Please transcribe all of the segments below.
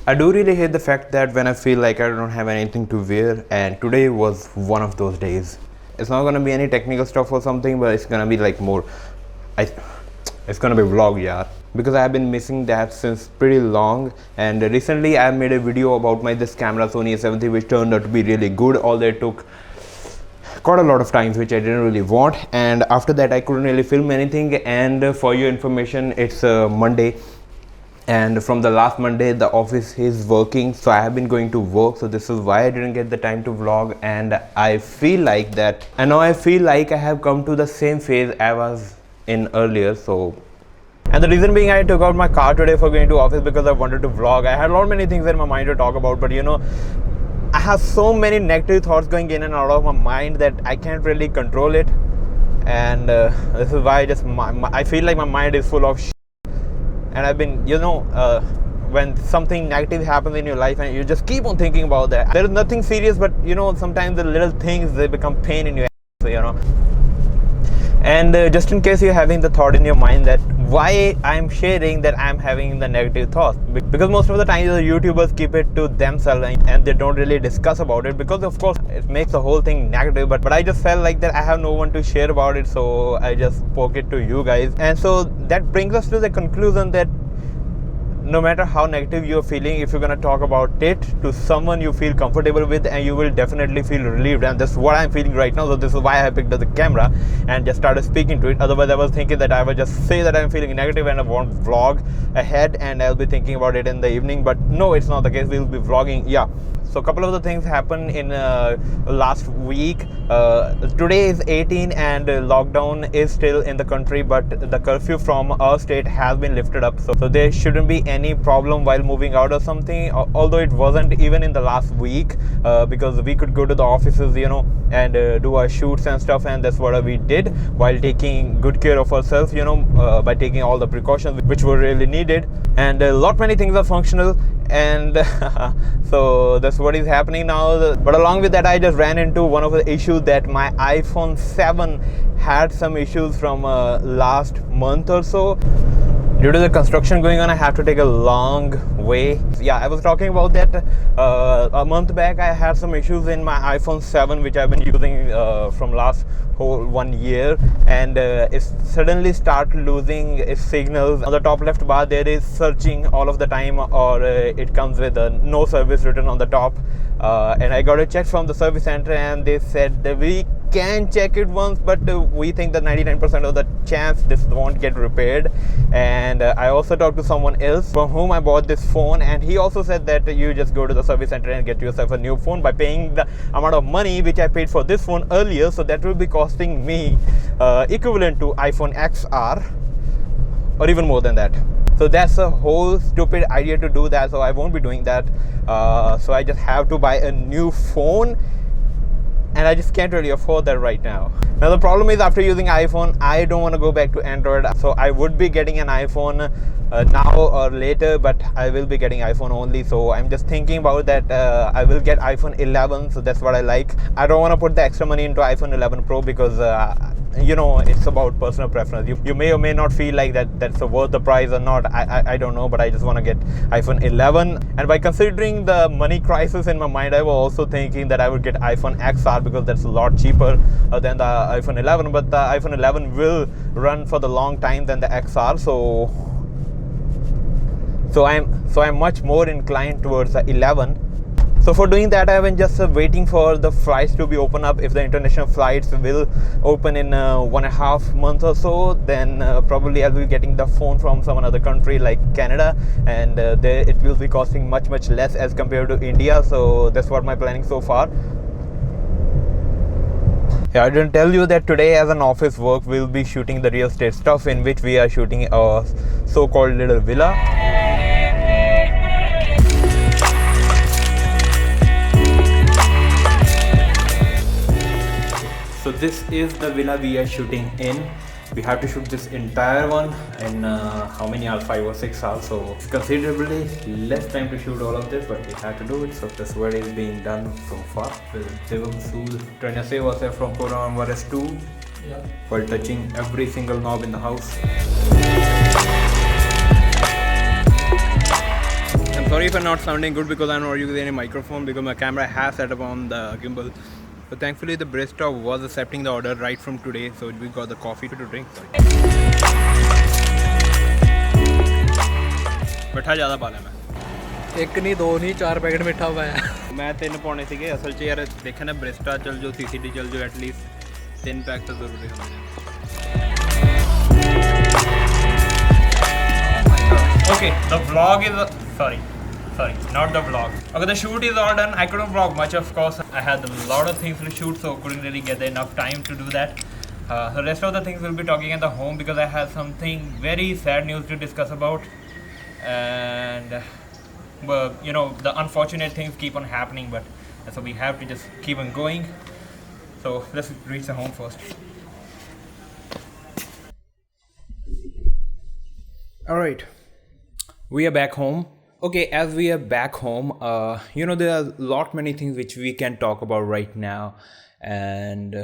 I do really hate the fact that when I feel like I don't have anything to wear, and today was one of those days. It's not gonna be any technical stuff or something, but it's gonna be like more, it's gonna be vlog, yeah. Because I have been missing that since pretty long, and recently I made a video about my this camera Sony A7 which turned out to be really good, although it took quite a lot of times which I didn't really want, and after that I couldn't really film anything. And for your information, it's Monday, and from the last Monday the office is working, so I have been going to work, so this is why I didn't get the time to vlog. And I feel like that, and now I feel like I have come to the same phase I was in earlier. So, and the reason being, I took out my car today for going to office because I wanted to vlog. I had a lot many things in my mind to talk about, but you know, I have so many negative thoughts going in and out of my mind that I can't really control it. And this is why I feel like my mind is full of shit. And I've been, you know, when something negative happens in your life and you just keep on thinking about that. There is nothing serious, but you know, sometimes the little things, they become pain in your ass, you know. And just in case you're having the thought in your mind that why I'm sharing that I'm having the negative thoughts, because most of the time the YouTubers keep it to themselves and they don't really discuss about it, because of course it makes the whole thing negative. But I just felt like that I have no one to share about it, so I just spoke it to you guys. And so that brings us to the conclusion that no matter how negative you're feeling, if you're gonna talk about it to someone you feel comfortable with, and you will definitely feel relieved. And that's what I'm feeling right now. So this is why I picked up the camera and just started speaking to it. Otherwise I was thinking that I would just say that I'm feeling negative and I won't vlog ahead and I'll be thinking about it in the evening. But no, it's not the case. We'll be vlogging. Yeah, so a couple of the things happened in last week. Today is 18 and lockdown is still in the country, but the curfew from our state has been lifted up, so there shouldn't be any problem while moving out or something. Although it wasn't even in the last week, because we could go to the offices, you know, and do our shoots and stuff, and that's what we did while taking good care of ourselves, you know, by taking all the precautions which were really needed. And a lot many things are functional, and so that's what is happening now. But along with that, I just ran into one of the issues that my iPhone 7 had some issues from last month or so. Due to the construction going on, I have to take a long way. Yeah, I was talking about that a month back. I had some issues in my iPhone 7 which I've been using from last whole 1 year, and it suddenly started losing its signals. On the top left bar there is searching all of the time, or it comes with a no service written on the top. And I got it checked from the service center, and they said that we can check it once, but we think that 99% of the chance this won't get repaired. And I also talked to someone else from whom I bought this phone, and he also said that you just go to the service center and get yourself a new phone by paying the amount of money which I paid for this phone earlier. So that will be costing me equivalent to iPhone XR or even more than that. So that's a whole stupid idea to do that, so I won't be doing that. So I just have to buy a new phone, and I just can't really afford that right now. Now the problem is, after using iPhone, I don't want to go back to Android. So I would be getting an iPhone now or later, but I will be getting iPhone only. So I'm just thinking about that. I will get iPhone 11, so that's what I like. I don't want to put the extra money into iPhone 11 Pro because you know, it's about personal preference. You may or may not feel like that's worth the price or not. I don't know, but I just want to get iPhone 11. And by considering the money crisis in my mind, I was also thinking that I would get iPhone XR because that's a lot cheaper than the iPhone 11. But the iPhone 11 will run for the long time than the XR. So I'm much more inclined towards the 11. So for doing that, I've been just waiting for the flights to be open up. If the international flights will open in 1.5 months or so, then probably I'll be getting the phone from some other country like Canada, and there it will be costing much less as compared to India. So that's what my planning so far. Yeah, I didn't tell you that today as an office work we'll be shooting the real estate stuff, in which we are shooting a so-called little villa. So this is the villa we are shooting in. We have to shoot this entire one in how many hours? 5 or 6 hours. So it's considerably less time to shoot all of this, but we have to do it. So that's what is being done so far. Trying to save ourselves from coronavirus 2 while touching every single knob in the house. And Sorry if I'm not sounding good because I'm not using any microphone because my camera has set up on the gimbal. But thankfully the barista was accepting the order right from today, so we got the coffee to drink. मिठा ज़्यादा पाला मैं एक नहीं दो नहीं 4 packet मिठा पाया मैं 3 पाने थे असल च यार देखा ना barista चल जो CCD चल जो एटलीस्ट 3 पैक तो ज़रूरी है Okay, the vlog is sorry, not the vlog. Okay, the shoot is all done. I couldn't vlog much, of course. I had a lot of things to shoot, so couldn't really get enough time to do that. The rest of the things we'll be talking at the home because I have something very sad news to discuss about, and well, you know, the unfortunate things keep on happening, but so we have to just keep on going. So let's reach the home first. All right. We are back home. Okay, as we are back home, you know, there are many things which we can talk about right now, and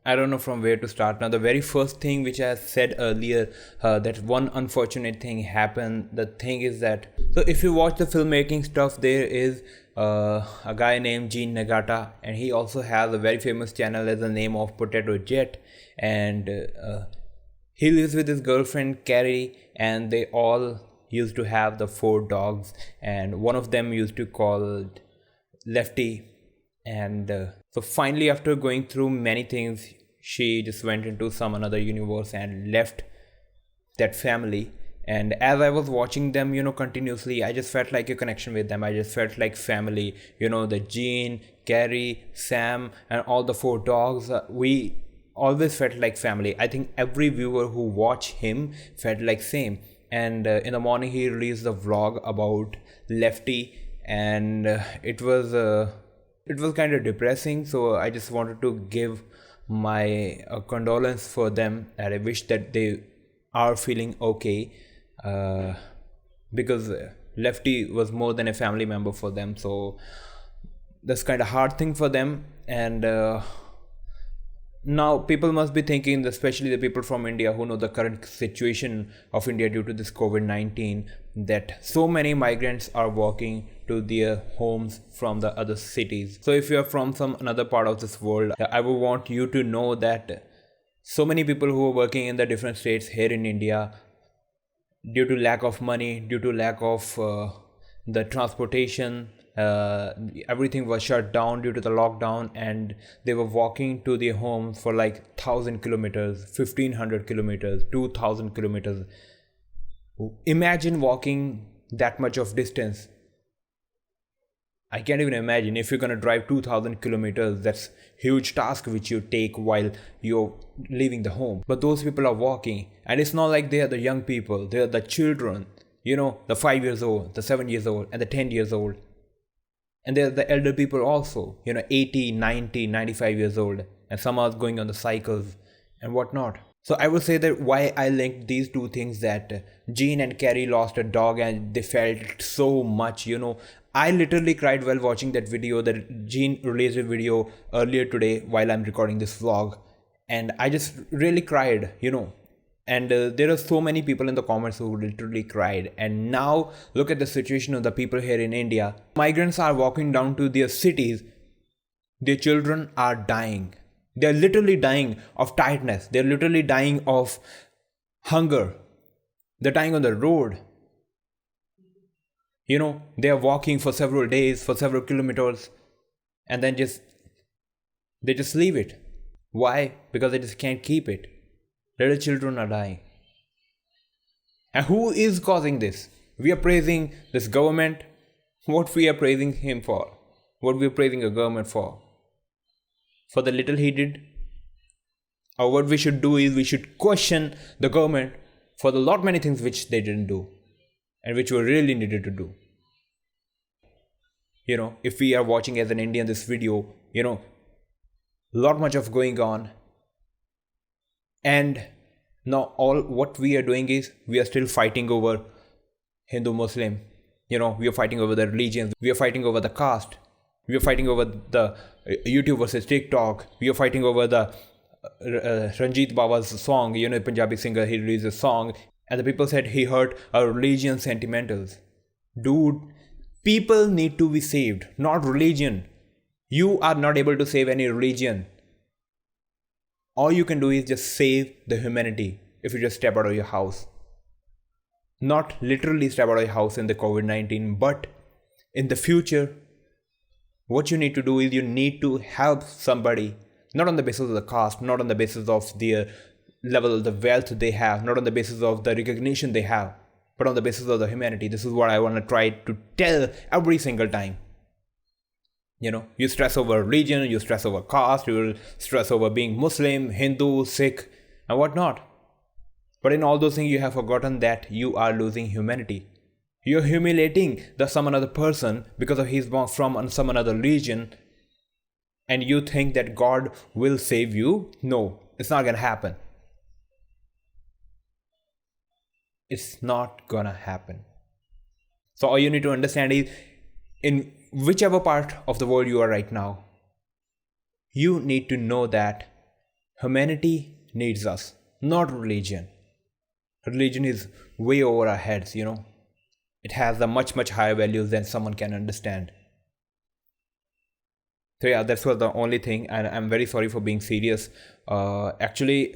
I don't know from where to start. Now, the very first thing which I said earlier, that one unfortunate thing happened. The thing is that, so if you watch the filmmaking stuff, there is a guy named Gene Nagata, and he also has a very famous channel as the name of Potato Jet, and he lives with his girlfriend Carrie, and they all used to have the 4 dogs, and one of them used to call Lefty, and so finally after going through many things, she just went into some another universe and left that family. And as I was watching them, you know, continuously, I just felt like a connection with them. I just felt like family, you know, the Jean, Carrie, Sam, and all the 4 dogs. We always felt like family. I think every viewer who watched him felt like same. And in the morning he released the vlog about Lefty, and it was kind of depressing, so I just wanted to give my condolence for them, and I wish that they are feeling okay, because Lefty was more than a family member for them, so that's kind of hard thing for them. And now people must be thinking, especially the people from India who know the current situation of India due to this COVID-19, that so many migrants are walking to their homes from the other cities. So if you are from some another part of this world, I would want you to know that so many people who are working in the different states here in India, due to lack of money, due to lack of the transportation, everything was shut down due to the lockdown, and they were walking to their homes for like 1,000 kilometers, 1,500 kilometers, 2,000 kilometers. Imagine walking that much of distance. I can't even imagine. If you're gonna drive 2,000 kilometers, that's huge task which you take while you're leaving the home. But those people are walking, and it's not like they are the young people, they are the children, you know, the 5 years old, the 7 years old, and the 10 years old. And there are the elder people also, you know, 80, 90, 95 years old, and some are going on the cycles and whatnot. So I would say that why I linked these two things, that Jean and Carrie lost a dog and they felt so much, you know. I literally cried while watching that video. That Jean released a video earlier today while I'm recording this vlog, and I just really cried, you know. And there are so many people in the comments who literally cried. And now look at the situation of the people here in India. Migrants are walking down to their cities. Their children are dying. They're literally dying of tiredness. They're literally dying of hunger. They're dying on the road. You know, they are walking for several days, for several kilometers, and then they just leave it. Why? Because they just can't keep it. Little children are dying. And who is causing this? We are praising this government. What we are praising him for? What we are praising a government for? For the little he did? Or what we should do is we should question the government for the lot many things which they didn't do and which were really needed to do. You know, if we are watching as an Indian this video, you know, lot much of going on. And now all what we are doing is we are still fighting over Hindu Muslim. You know, we are fighting over the religions. We are fighting over the caste. We are fighting over the YouTube versus TikTok. We are fighting over the Ranjit Baba's song. You know, Punjabi singer, he released a song, and the people said he hurt our religion sentimentals. Dude, People need to be saved, not religion. You are not able to save any religion. All you can do is just save the humanity if you just step out of your house. Not literally step out of your house in the COVID-19, but in the future, what you need to do is you need to help somebody, not on the basis of the caste, not on the basis of their level of the wealth they have, not on the basis of the recognition they have, but on the basis of the humanity. This is what I want to try to tell every single time. You stress over religion, you stress over caste, you stress over being Muslim, Hindu, Sikh, and whatnot. But in all those things, you have forgotten that you are losing humanity. You're humiliating some another person because of he's from some another religion, and you think that God will save you. No, it's not gonna happen. It's not gonna happen. So all you need to understand is, in whichever part of the world you are right now, you need to know that humanity needs us, not religion. Religion is way over our heads, It has a much higher values than someone can understand. So yeah, that was the only thing, and I'm very sorry for being serious. Actually,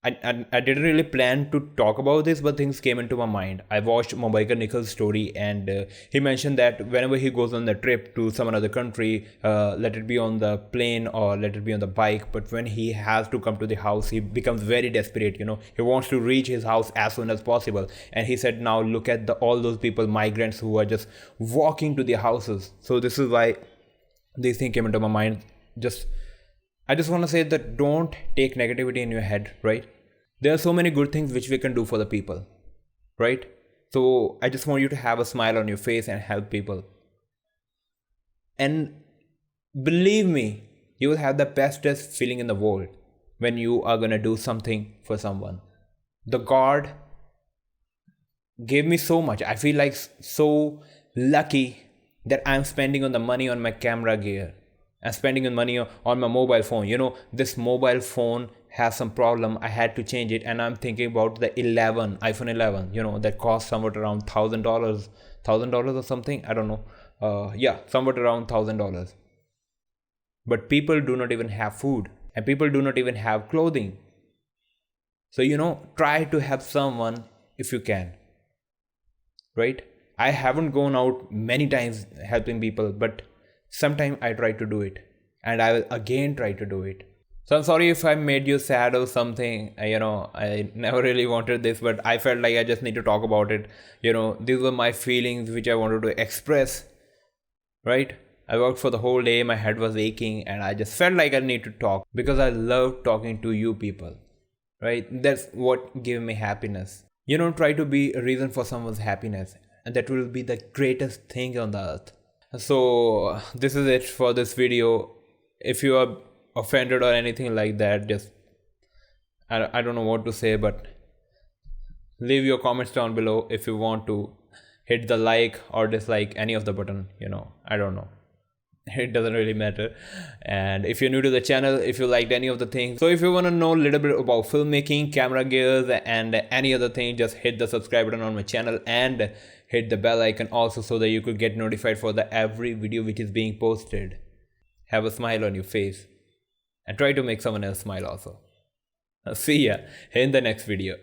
I didn't really plan to talk about this, but things came into my mind. I watched Mumbaikar Nikhal's story, and he mentioned that whenever he goes on the trip to some other country, let it be on the plane or let it be on the bike, but when he has to come to the house, he becomes very desperate. He wants to reach his house as soon as possible. And he said, now look at all those people, migrants, who are just walking to their houses. So this is why this thing came into my mind. I just want to say that don't take negativity in your head, right? There are so many good things which we can do for the people, right? So I just want you to have a smile on your face and help people. And believe me, you will have the bestest feeling in the world when you are going to do something for someone. The God gave me so much. I feel like so lucky that I'm spending on the money on my camera gear. I'm spending on money on my mobile phone. This mobile phone has some problem. I had to change it, and I'm thinking about the iPhone 11, that costs somewhat around $1,000 or something. I don't know. Yeah, somewhat around $1,000. But people do not even have food, and people do not even have clothing. So, try to help someone if you can, right? I haven't gone out many times helping people, but sometimes I try to do it, and I will again try to do it. So I'm sorry if I made you sad or something. I never really wanted this, but I felt like I just need to talk about it. These were my feelings which I wanted to express, right? I worked for the whole day, my head was aching, and I just felt like I need to talk because I love talking to you people, right? That's what gave me happiness. Try to be a reason for someone's happiness, and that will be the greatest thing on the earth. So this is it for this video. If you are offended or anything like that, just I don't know what to say, but leave your comments down below. If you want to hit the like or dislike any of the button, I don't know, it doesn't really matter. And if you're new to the channel, if you liked any of the things, so if you want to know a little bit about filmmaking, camera gears, and any other thing, just hit the subscribe button on my channel and hit the bell icon also, so that you could get notified for the every video which is being posted. Have a smile on your face and try to make someone else smile also. See ya in the next video.